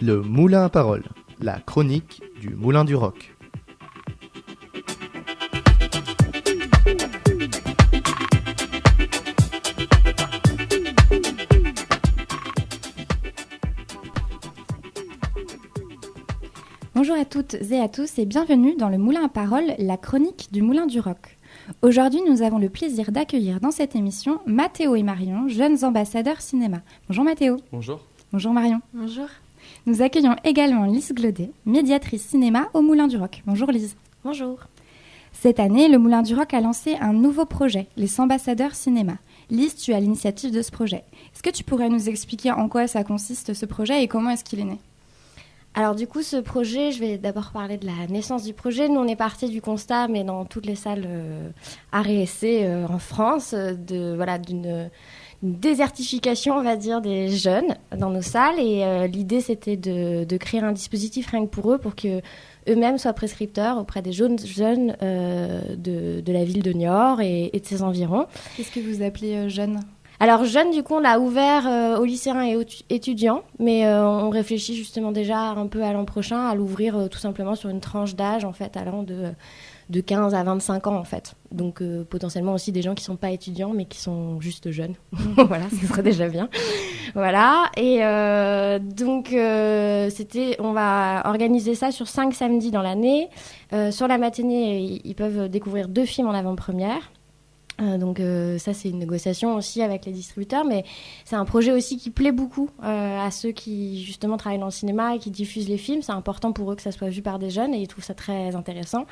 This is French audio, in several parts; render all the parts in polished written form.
Le Moulin à Parole, la chronique du Moulin du Roc. Bonjour à toutes et à tous et bienvenue dans le Moulin à Parole, la chronique du Moulin du Roc. Aujourd'hui, nous avons le plaisir d'accueillir dans cette émission Mathéo et Marion, jeunes ambassadeurs cinéma. Bonjour Mathéo. Bonjour. Bonjour Marion. Bonjour. Nous accueillons également Lise Glaudet, médiatrice cinéma au Moulin du Roc. Bonjour Lise. Bonjour. Cette année, le Moulin du Roc a lancé un nouveau projet, les ambassadeurs cinéma. Lise, tu as l'initiative de ce projet. Est-ce que tu pourrais nous expliquer en quoi ça consiste ce projet et comment est-ce qu'il est né ? Alors du coup, ce projet, je vais d'abord parler de la naissance du projet. Nous, on est parti du constat, mais dans toutes les salles arts et essais en France, d'une désertification, on va dire, des jeunes dans nos salles. Et l'idée, c'était de créer un dispositif rien que pour eux, pour qu'eux-mêmes soient prescripteurs auprès des jeunes de la ville de Niort et de ses environs. Qu'est-ce que vous appelez jeunes ? Alors, jeunes, du coup, on l'a ouvert aux lycéens et aux étudiants, mais on réfléchit justement déjà un peu à l'an prochain à l'ouvrir tout simplement sur une tranche d'âge, en fait, allant de 15 à 25 ans, en fait. Donc, potentiellement aussi des gens qui ne sont pas étudiants, mais qui sont juste jeunes. Voilà, ce serait déjà bien. Voilà, et on va organiser ça sur 5 samedis dans l'année. Sur la matinée, ils peuvent découvrir 2 films en avant-première. Ça, c'est une négociation aussi avec les distributeurs, mais c'est un projet aussi qui plaît beaucoup à ceux qui, justement, travaillent dans le cinéma et qui diffusent les films. C'est important pour eux que ça soit vu par des jeunes et ils trouvent ça très intéressant.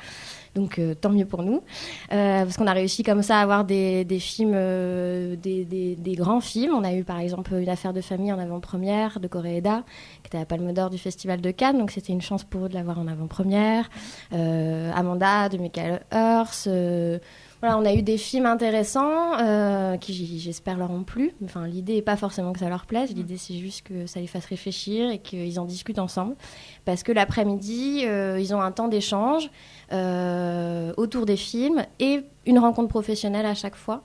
Donc, tant mieux pour nous. Parce qu'on a réussi comme ça à avoir des films, des grands films. On a eu, par exemple, Une affaire de famille en avant-première de Koreeda, qui était à la Palme d'Or du Festival de Cannes. Donc, c'était une chance pour eux de l'avoir en avant-première. Amanda de Michael Hirst. Voilà, on a eu des films intéressants qui, j'espère, leur ont plu. Enfin, l'idée n'est pas forcément que ça leur plaise. L'idée, c'est juste que ça les fasse réfléchir et qu'ils en discutent ensemble. Parce que l'après-midi, ils ont un temps d'échange autour des films et une rencontre professionnelle à chaque fois.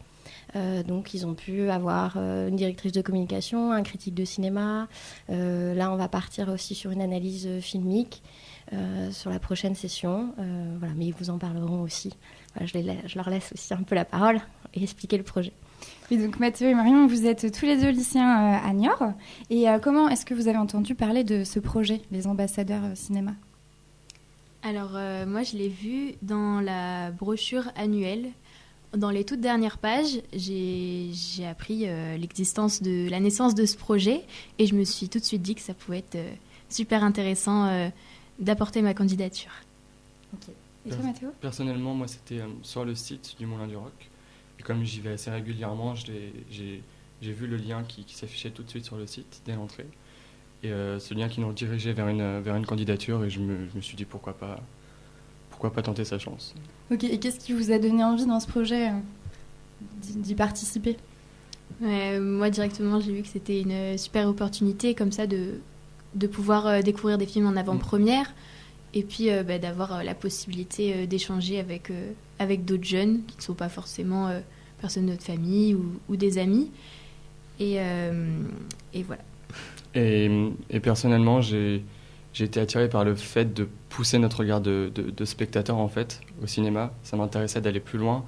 Donc, ils ont pu avoir une directrice de communication, un critique de cinéma. Là, on va partir aussi sur une analyse filmique sur la prochaine session. Voilà, mais ils vous en parleront aussi. Voilà, je leur laisse aussi un peu la parole et expliquer le projet. Et donc Mathéo et Marion, vous êtes tous les deux lycéens à Niort. Et comment est-ce que vous avez entendu parler de ce projet, les ambassadeurs cinéma ? Alors moi je l'ai vu dans la brochure annuelle. Dans les toutes dernières pages, j'ai appris l'existence de la naissance de ce projet et je me suis tout de suite dit que ça pouvait être super intéressant d'apporter ma candidature. Ok. Et toi Mathéo ? Personnellement, moi c'était sur le site du Moulin du Roc. Et comme j'y vais assez régulièrement, j'ai vu le lien qui s'affichait tout de suite sur le site dès l'entrée. Et ce lien qui nous dirigeait vers une candidature et je me suis dit pourquoi pas tenter sa chance. Ok, et qu'est-ce qui vous a donné envie dans ce projet d'y participer ? Moi directement j'ai vu que c'était une super opportunité comme ça de pouvoir découvrir des films en avant-première et puis d'avoir la possibilité d'échanger avec d'autres jeunes qui ne sont pas forcément personnes de notre famille ou des amis. Et voilà. Et personnellement, j'ai été attiré par le fait de pousser notre regard de spectateur en fait au cinéma. Ça m'intéressait d'aller plus loin.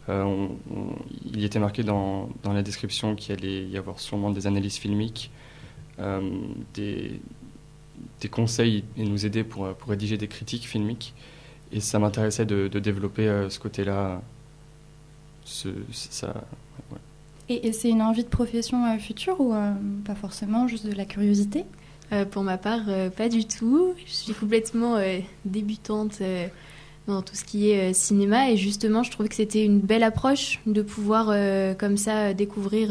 Il était marqué dans la description qu'il allait y avoir sûrement des analyses filmiques, des conseils et nous aider pour rédiger des critiques filmiques. Et ça m'intéressait de développer ce côté-là. Ouais. Et c'est une envie de profession future ou pas forcément, juste de la curiosité ? Pour ma part, pas du tout. Je suis complètement débutante dans tout ce qui est cinéma et justement, je trouvais que c'était une belle approche de pouvoir comme ça découvrir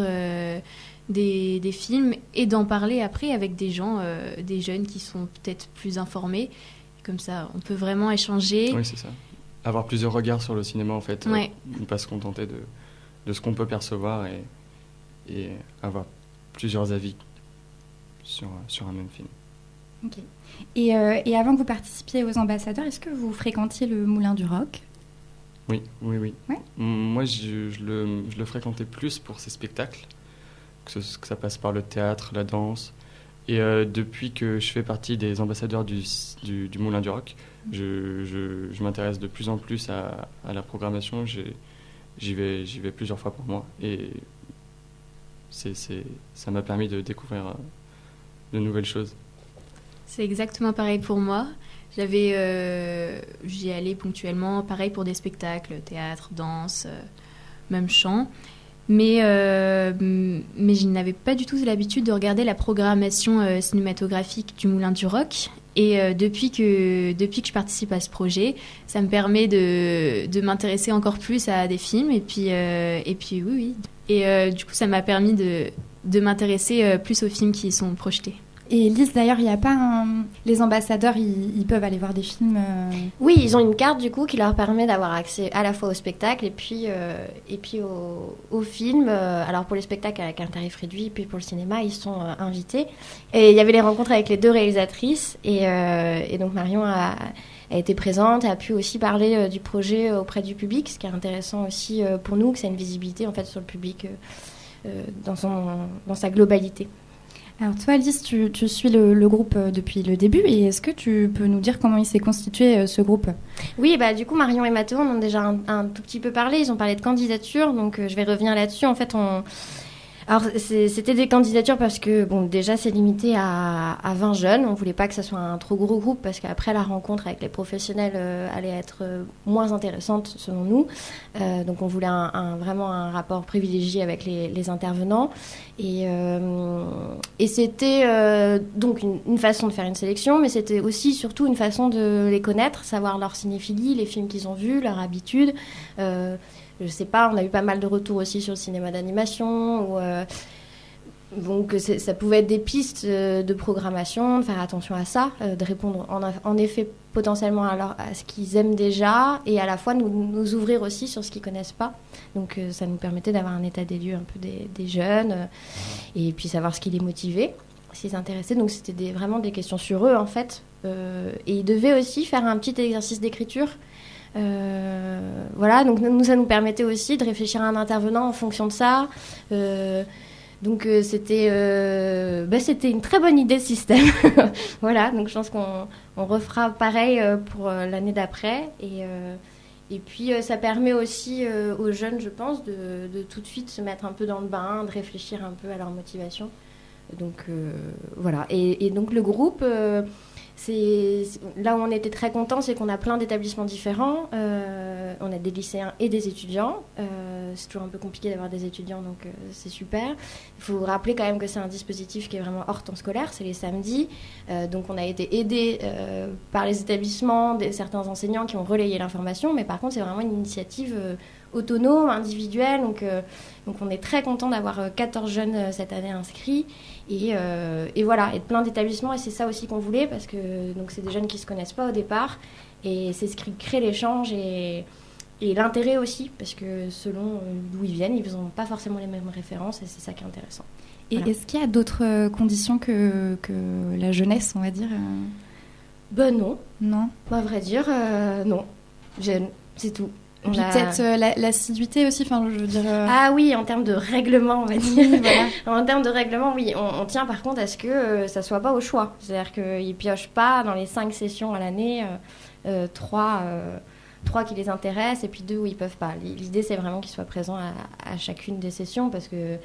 des films et d'en parler après avec des gens, des jeunes qui sont peut-être plus informés. Comme ça, on peut vraiment échanger. Oui, c'est ça. Avoir plusieurs regards sur le cinéma, en fait. Ouais. Ne pas se contenter de ce qu'on peut percevoir et avoir plusieurs avis sur un même film. Ok. Et avant que vous participiez aux ambassadeurs, est-ce que vous fréquentiez le Moulin du Roc ? Oui. Ouais. Moi, je le fréquentais plus pour ces spectacles, que ça passe par le théâtre, la danse, Et depuis que je fais partie des ambassadeurs du Moulin du Rock, je m'intéresse de plus en plus à la programmation. J'y vais plusieurs fois par mois. Et ça m'a permis de découvrir de nouvelles choses. C'est exactement pareil pour moi. J'y allais ponctuellement, pareil pour des spectacles, théâtre, danse, même chant. Mais je n'avais pas du tout l'habitude de regarder la programmation cinématographique du Moulin du Rock. Et depuis que je participe à ce projet, ça me permet de m'intéresser encore plus à des films. Et puis oui. Et du coup, ça m'a permis de m'intéresser plus aux films qui y sont projetés. Et Lise, d'ailleurs, il n'y a pas les ambassadeurs, ils peuvent aller voir des films Oui, ils ont une carte du coup qui leur permet d'avoir accès à la fois au spectacle et puis au film. Alors pour les spectacles avec un tarif réduit, puis pour le cinéma, ils sont invités. Et il y avait les rencontres avec les deux réalisatrices et donc Marion a été présente, a pu aussi parler du projet auprès du public, ce qui est intéressant aussi pour nous, que c'est une visibilité en fait sur le public dans sa globalité. Alors toi, Alice, tu suis le groupe depuis le début, et est-ce que tu peux nous dire comment il s'est constitué ce groupe ? Oui, du coup, Marion et Mathéo en ont déjà un tout petit peu parlé, ils ont parlé de candidature, donc je vais revenir là-dessus. En fait, alors, c'était des candidatures parce que, déjà, c'est limité à 20 jeunes. On voulait pas que ça soit un trop gros groupe parce qu'après, la rencontre avec les professionnels allait être moins intéressante, selon nous. Donc, on voulait vraiment un rapport privilégié avec les intervenants. Et c'était donc une façon de faire une sélection, mais c'était aussi, surtout, une façon de les connaître, savoir leur cinéphilie, les films qu'ils ont vus, leur habitude. Je sais pas, on a eu pas mal de retours aussi sur le cinéma d'animation. Donc ça pouvait être des pistes de programmation, de faire attention à ça, de répondre en effet potentiellement à ce qu'ils aiment déjà et à la fois nous ouvrir aussi sur ce qu'ils connaissent pas. Donc ça nous permettait d'avoir un état des lieux un peu des jeunes et puis savoir ce qui les motivait, s'ils s'intéressaient. Donc c'était vraiment des questions sur eux en fait. Et ils devaient aussi faire un petit exercice d'écriture. Voilà, donc ça nous permettait aussi de réfléchir à un intervenant en fonction de ça. Donc c'était une très bonne idée de système. Voilà, donc je pense qu'on refera pareil pour l'année d'après. Et puis ça permet aussi aux jeunes, je pense, de tout de suite se mettre un peu dans le bain, de réfléchir un peu à leur motivation. Donc voilà, et donc le groupe... là où on était très contents, c'est qu'on a plein d'établissements différents. On a des lycéens et des étudiants. C'est toujours un peu compliqué d'avoir des étudiants, donc c'est super. Il faut rappeler quand même que c'est un dispositif qui est vraiment hors temps scolaire, c'est les samedis. Donc on a été aidés par les établissements, certains enseignants qui ont relayé l'information, mais par contre c'est vraiment une initiative autonome, individuelle. Donc on est très content d'avoir 14 jeunes cette année inscrits. Et voilà, et plein d'établissements, et c'est ça aussi qu'on voulait, parce que donc c'est des jeunes qui ne se connaissent pas au départ, et c'est ce qui crée l'échange et l'intérêt aussi, parce que selon d'où ils viennent, ils n'ont pas forcément les mêmes références, et c'est ça qui est intéressant. Et voilà. Est-ce qu'il y a d'autres conditions que la jeunesse, on va dire Non. Non. À vrai dire, non. Jeune, c'est tout. Et puis peut-être l'assiduité aussi, enfin je veux dire... Ah oui, en termes de règlement, on va dire. Oui, voilà. En termes de règlement, oui, on tient par contre à ce que ça soit pas au choix. C'est-à-dire qu'ils ne piochent pas dans les 5 sessions à l'année, 3 qui les intéressent et puis 2 où ils peuvent pas. L'idée, c'est vraiment qu'ils soient présents à chacune des sessions, parce que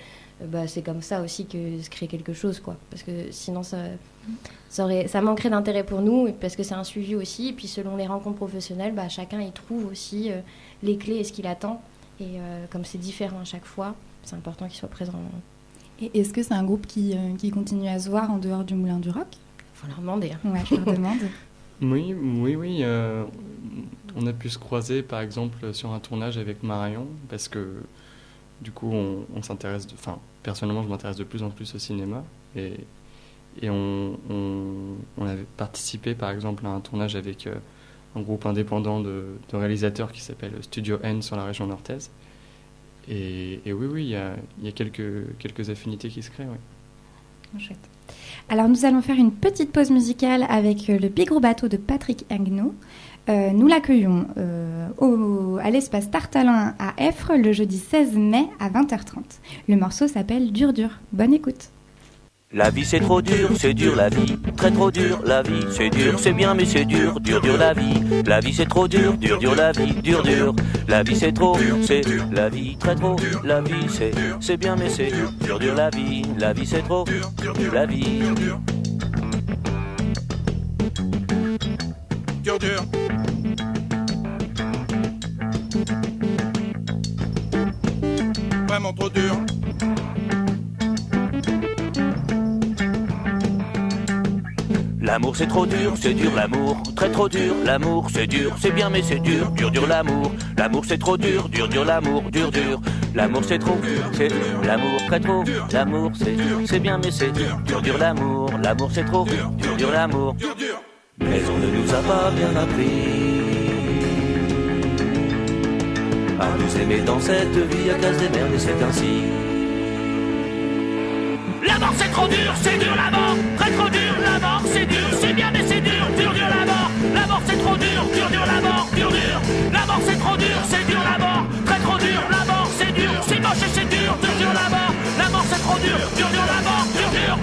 c'est comme ça aussi que se crée quelque chose, quoi. Parce que sinon, ça manquerait d'intérêt pour nous, parce que c'est un suivi aussi. Et puis selon les rencontres professionnelles, chacun y trouve aussi les clés et ce qu'il attend. Et comme c'est différent à chaque fois, c'est important qu'il soit présent. Et est-ce que c'est un groupe qui continue à se voir en dehors du Moulin du Rock ? Faut leur demander. Ouais, je leur demande. Oui. On a pu se croiser, par exemple, sur un tournage avec Marion, parce que du coup, on s'intéresse... personnellement, je m'intéresse de plus en plus au cinéma. Et on avait participé, par exemple, à un tournage avec un groupe indépendant de réalisateurs qui s'appelle Studio N sur la région nantaise. Et oui, il y a quelques affinités qui se créent, oui. Chouette. Alors, nous allons faire une petite pause musicale avec le Bigros Bateau de Patrick Agneau. Nous l'accueillons à l'espace Tartalin à Effre le jeudi 16 mai à 20h30. Le morceau s'appelle Dur Dur. Bonne écoute. La vie c'est dur la vie, très trop dur la vie, c'est dur, c'est bien mais c'est dur, dur la vie. La vie c'est trop dur la vie, dur. La vie c'est trop, c'est la vie, très trop, la vie c'est bien mais c'est dur la vie c'est trop, la vie. Dur. Vraiment trop dur. L'amour c'est dur l'amour, très trop dur, l'amour c'est dur, c'est bien mais c'est dur l'amour. L'amour c'est trop dur l'amour, dur. L'amour c'est trop, c'est l'amour, très trop, l'amour c'est bien mais c'est dur l'amour. L'amour c'est trop, dur l'amour. Mais on ne nous a pas bien appris à nous aimer dans cette vie à cause des merdes et c'est ainsi. La mort c'est trop dur la mort, très trop dur, la mort c'est dur, c'est bien mais c'est dur la mort. La mort c'est trop dur la mort, dur. La mort c'est trop dur la mort, très trop dur, la mort c'est dur, c'est moche et c'est dur la mort. La mort c'est trop dur la mort, dur.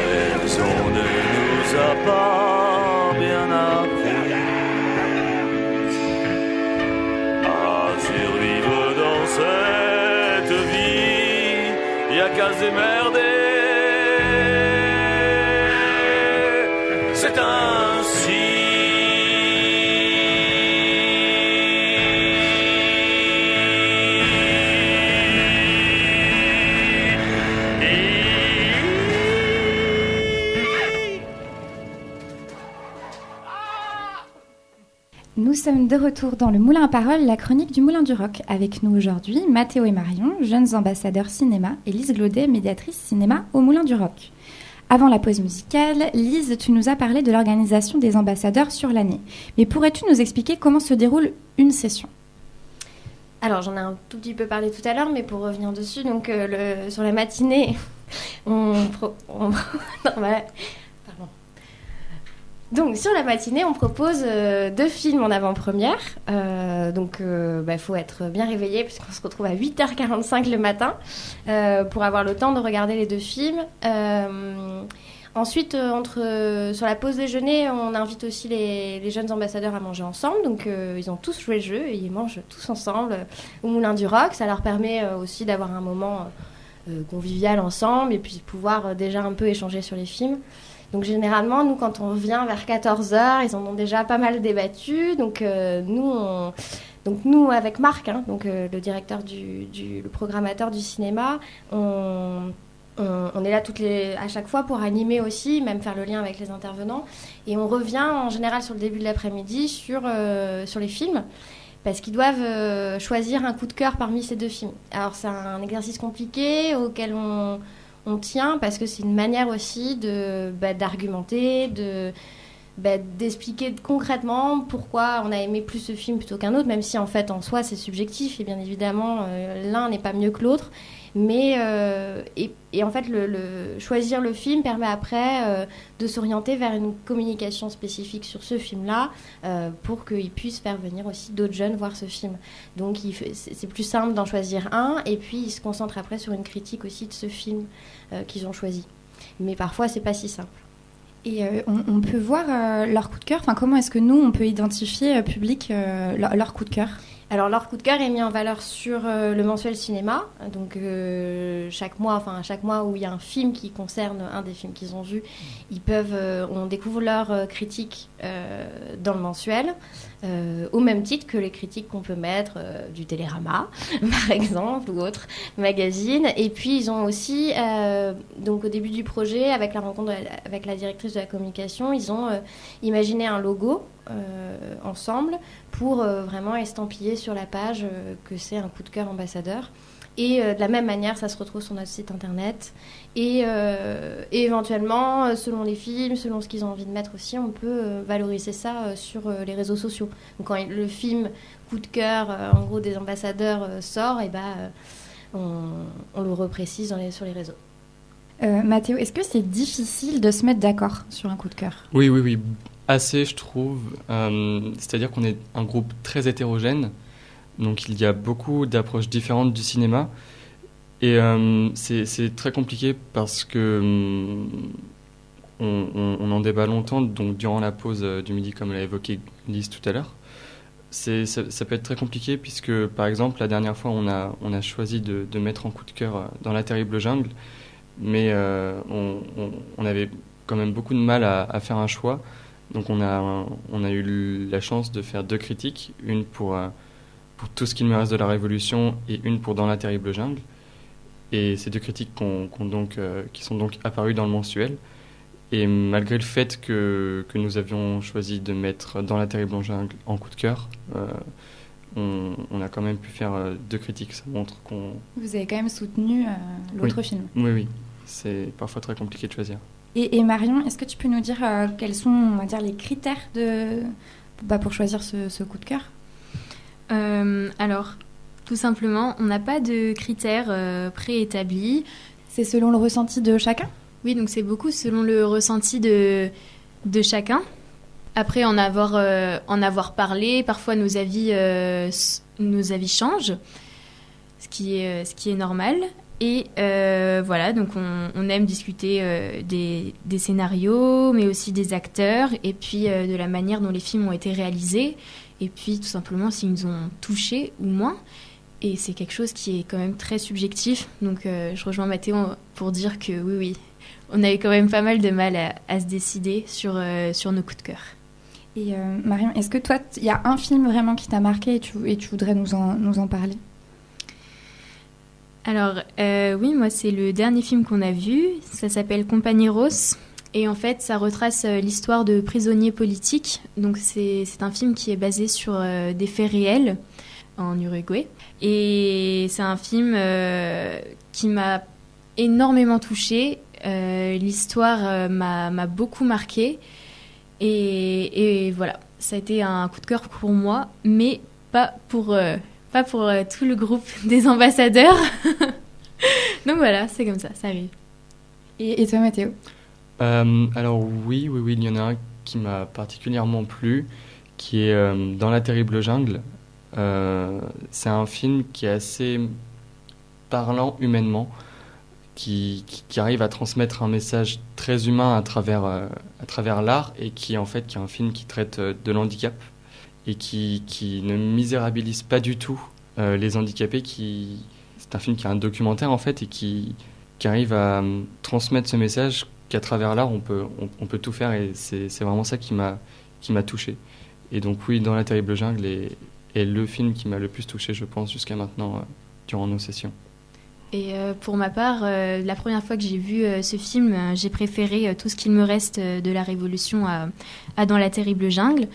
Mais on ne nous a pas bien appris à survivre dans cette vie, y'a qu'à se démerder. C'est ainsi. Nous sommes de retour dans le Moulin à Parole, la chronique du Moulin du Roc. Avec nous aujourd'hui, Mathéo et Marion, jeunes ambassadeurs cinéma, et Lise Glaudet, médiatrice cinéma au Moulin du Roc. Avant la pause musicale, Lise, tu nous as parlé de l'organisation des ambassadeurs sur l'année. Mais pourrais-tu nous expliquer comment se déroule une session ? Alors, j'en ai un tout petit peu parlé tout à l'heure, mais pour revenir dessus, donc sur la matinée, Donc, sur la matinée, on propose 2 films en avant-première. Faut être bien réveillé puisqu'on se retrouve à 8h45 le matin pour avoir le temps de regarder les 2 films. Ensuite, sur la pause déjeuner, on invite aussi les jeunes ambassadeurs à manger ensemble. Donc, ils ont tous joué le jeu et ils mangent tous ensemble au Moulin du Roc. Ça leur permet aussi d'avoir un moment convivial ensemble et puis de pouvoir déjà un peu échanger sur les films. Donc généralement, nous, quand on vient vers 14h, ils en ont déjà pas mal débattu. Donc nous, avec Marc, le directeur, le programmateur du cinéma, on est là à chaque fois pour animer aussi, même faire le lien avec les intervenants. Et on revient en général sur le début de l'après-midi sur les films, parce qu'ils doivent choisir un coup de cœur parmi ces 2 films. Alors c'est un exercice compliqué auquel on tient parce que c'est une manière aussi d'argumenter, d'expliquer concrètement pourquoi on a aimé plus ce film plutôt qu'un autre, même si en fait en soi c'est subjectif et bien évidemment l'un n'est pas mieux que l'autre. Mais et en fait choisir le film permet après de s'orienter vers une communication spécifique sur ce film-là pour qu'il puisse faire venir aussi d'autres jeunes voir ce film. Donc c'est plus simple d'en choisir un et puis ils se concentrent après sur une critique aussi de ce film qu'ils ont choisi. Mais parfois c'est pas si simple. Et on peut voir leur coup de cœur. Enfin, comment est-ce que nous on peut identifier public leur coup de cœur ? Alors leur coup de cœur est mis en valeur sur le mensuel cinéma, donc chaque mois où il y a un film qui concerne un des films qu'ils ont vus, on découvre leurs critiques dans le mensuel, au même titre que les critiques qu'on peut mettre du Télérama, par exemple, ou autres magazines. Et puis ils ont aussi, donc au début du projet, avec la rencontre avec la directrice de la communication, ils ont imaginé un logo ensemble pour vraiment estampiller sur la page que c'est un coup de cœur ambassadeur. Et de la même manière, ça se retrouve sur notre site internet. Et éventuellement, selon les films, selon ce qu'ils ont envie de mettre aussi, on peut valoriser ça sur les réseaux sociaux. Donc quand le film coup de cœur, en gros, des ambassadeurs sort, on le reprécise sur les réseaux. Mathéo, est-ce que c'est difficile de se mettre d'accord sur un coup de cœur ? Oui. Assez, je trouve. C'est-à-dire qu'on est un groupe très hétérogène, donc il y a beaucoup d'approches différentes du cinéma. Et c'est très compliqué parce que on en débat longtemps, donc durant la pause du midi, comme l'a évoqué Lise tout à l'heure. Ça peut être très compliqué puisque, par exemple, la dernière fois, on a choisi de mettre en coup de cœur Dans la terrible jungle, mais on avait quand même beaucoup de mal à faire un choix. Donc on a eu la chance de faire 2 critiques, une pour Tout ce qu'il me reste de la Révolution et une pour Dans la terrible jungle. Et ces 2 critiques qui sont donc apparues dans le mensuel. Et malgré le fait que nous avions choisi de mettre Dans la terrible jungle en coup de cœur, on a quand même pu faire 2 critiques. Ça montre qu'on... Vous avez quand même soutenu l'autre film. Oui. C'est parfois très compliqué de choisir. Et Marion, est-ce que tu peux nous dire quels sont, on va dire, les critères pour choisir ce coup de cœur ? Alors, tout simplement, on n'a pas de critères préétablis. C'est selon le ressenti de chacun ? Oui, donc c'est beaucoup selon le ressenti de chacun. Après en avoir parlé, parfois nos avis changent, ce qui est normal. Et voilà, donc on aime discuter des scénarios, mais aussi des acteurs, et puis de la manière dont les films ont été réalisés, et puis tout simplement s'ils nous ont touchés ou moins. Et c'est quelque chose qui est quand même très subjectif. Donc je rejoins Mathéo pour dire que oui, on a eu quand même pas mal de mal à se décider sur nos coups de cœur. Et Marion, est-ce que toi, il y a un film vraiment qui t'a marqué et tu voudrais nous en parler ? Alors oui, moi c'est le dernier film qu'on a vu. Ça s'appelle Compañeros. Et en fait, ça retrace l'histoire de prisonniers politiques. Donc c'est un film qui est basé sur des faits réels en Uruguay. Et c'est un film qui m'a énormément touchée. L'histoire m'a beaucoup marquée. Et voilà, ça a été un coup de cœur pour moi, mais pas pour tout le groupe des ambassadeurs. Donc voilà, c'est comme ça arrive. Et toi, Mathéo ? Alors oui, il y en a un qui m'a particulièrement plu, qui est Dans la terrible jungle. C'est un film qui est assez parlant humainement, qui arrive à transmettre un message très humain à travers l'art, et qui est un film qui traite de l'handicap et qui ne misérabilise pas du tout les handicapés. C'est un film qui est un documentaire en fait, et qui arrive à transmettre ce message qu'à travers l'art on peut tout faire, et c'est vraiment ça qui m'a touché. Et donc oui, Dans la terrible jungle est le film qui m'a le plus touché, je pense, jusqu'à maintenant durant nos sessions. Et pour ma part, la première fois que j'ai vu ce film, j'ai préféré Tout ce qu'il me reste de la Révolution à Dans la terrible jungle.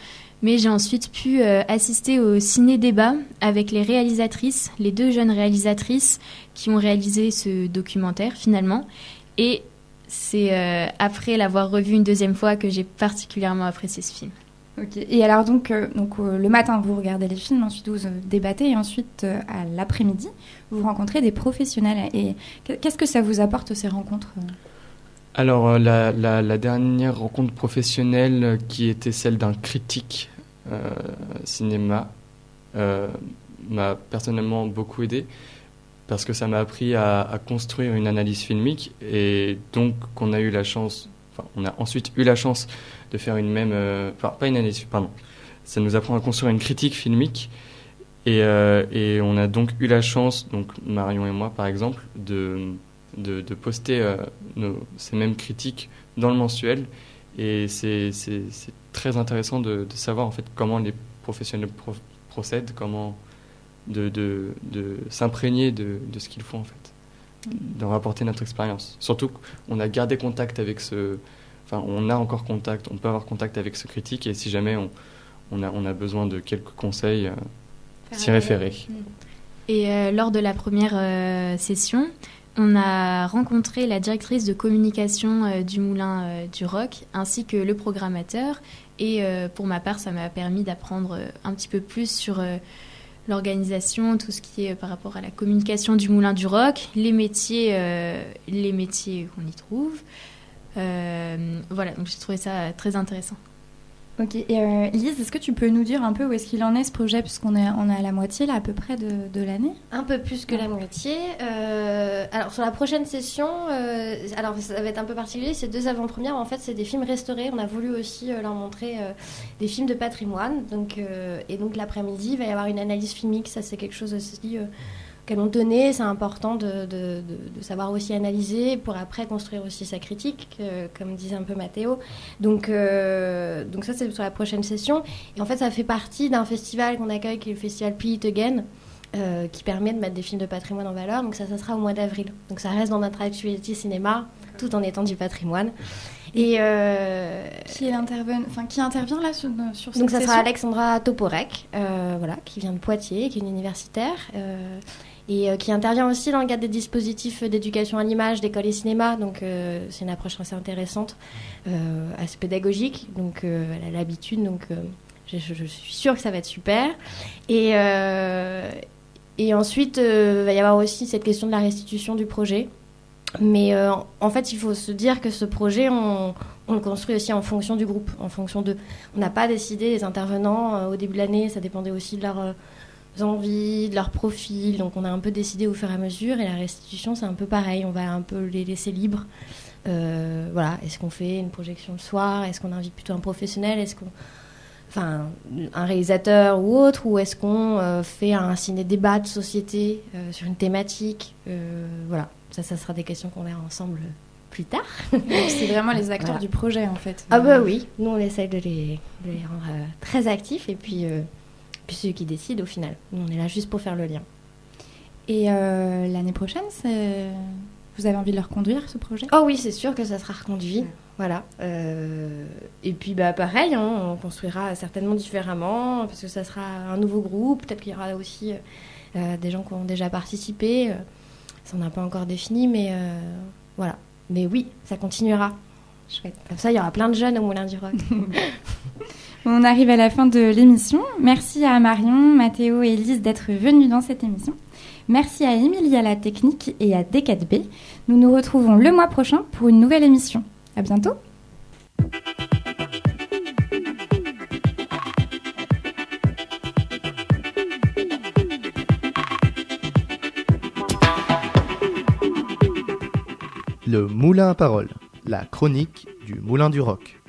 Mais j'ai ensuite pu assister au ciné-débat avec les réalisatrices, les 2 jeunes réalisatrices qui ont réalisé ce documentaire finalement. Et c'est après l'avoir revu une 2e fois que j'ai particulièrement apprécié ce film. Ok. Et alors donc le matin vous regardez les films, ensuite vous débattez, et ensuite à l'après-midi vous rencontrez des professionnels. Et qu'est-ce que ça vous apporte ces rencontres ? Alors la dernière rencontre professionnelle, qui était celle d'un critique cinéma, m'a personnellement beaucoup aidé, parce que ça m'a appris à construire une analyse filmique, et donc on a ensuite eu la chance de faire pas une analyse, pardon. Ça nous apprend à construire une critique filmique, et on a donc eu la chance, donc Marion et moi par exemple, de poster ces mêmes critiques dans le mensuel, et c'est très intéressant de savoir en fait comment les professionnels procèdent, comment de s'imprégner de ce qu'ils font en fait, de rapporter notre expérience. Surtout qu'on a gardé contact avec on a encore contact, on peut avoir contact avec ce critique, et si jamais on a besoin de quelques conseils, s'y référer. Et lors de la première session, on a rencontré la directrice de communication du Moulin du Roc, ainsi que le programmateur. Et pour ma part, ça m'a permis d'apprendre un petit peu plus sur l'organisation, tout ce qui est par rapport à la communication du Moulin du Roc, les métiers qu'on y trouve. Voilà, donc j'ai trouvé ça très intéressant. Ok, et Lise, est-ce que tu peux nous dire un peu où est-ce qu'il en est ce projet, puisqu'on est à la moitié là à peu près de l'année? Un peu plus que la moitié. Alors sur la prochaine session, alors ça va être un peu particulier, c'est 2 avant-premières, en fait c'est des films restaurés. On a voulu aussi leur montrer des films de patrimoine. Et donc l'après-midi, il va y avoir une analyse filmique, ça c'est quelque chose aussi auquel on tenait. C'est important de savoir aussi analyser pour après construire aussi sa critique, comme disait un peu Mathéo. Donc ça c'est sur la prochaine session. Et en fait ça fait partie d'un festival qu'on accueille qui est le festival Play It Again, qui permet de mettre des films de patrimoine en valeur. Donc ça sera au mois d'avril. Donc ça reste dans notre actualité cinéma, tout en étant du patrimoine. Et qui intervient là sur cette donc ça session? sera Alexandra Toporek, qui vient de Poitiers, qui est une universitaire, et qui intervient aussi dans le cadre des dispositifs d'éducation à l'image d'école et cinéma. Donc c'est une approche assez intéressante, assez pédagogique. Donc elle a l'habitude. Donc je suis sûre que ça va être super. Et ensuite, il va y avoir aussi cette question de la restitution du projet. Mais en fait, il faut se dire que ce projet, on le construit aussi en fonction du groupe, en fonction de... On n'a pas décidé, les intervenants, au début de l'année, ça dépendait aussi de leurs envies, de leur profil. Donc on a un peu décidé au fur et à mesure. Et la restitution, c'est un peu pareil. On va un peu les laisser libres. Est-ce qu'on fait une projection le soir? Est-ce qu'on invite plutôt un professionnel? Enfin, un réalisateur ou autre, ou est-ce qu'on fait un ciné-débat de société sur une thématique? Ça sera des questions qu'on verra ensemble plus tard. C'est vraiment les acteurs du projet, en fait. Ah bah oui, nous on essaye de les rendre très actifs, et puis ceux qui décident au final. Nous on est là juste pour faire le lien. Et l'année prochaine, vous avez envie de le reconduire, ce projet? Oh oui, c'est sûr que ça sera reconduit. Ouais. Voilà. Et puis pareil, on construira certainement différemment, parce que ça sera un nouveau groupe. Peut-être qu'il y aura aussi des gens qui ont déjà participé. Ça, on n'a pas encore défini, mais voilà. Mais oui, ça continuera. Chouette. Comme ça, il y aura plein de jeunes au Moulin du Roc. On arrive à la fin de l'émission. Merci à Marion, Mathéo et Lise d'être venus dans cette émission. Merci à Émilie à la technique et à D4B. Nous nous retrouvons le mois prochain pour une nouvelle émission. À bientôt. Le Moulin à Parole, la chronique du Moulin du Roc.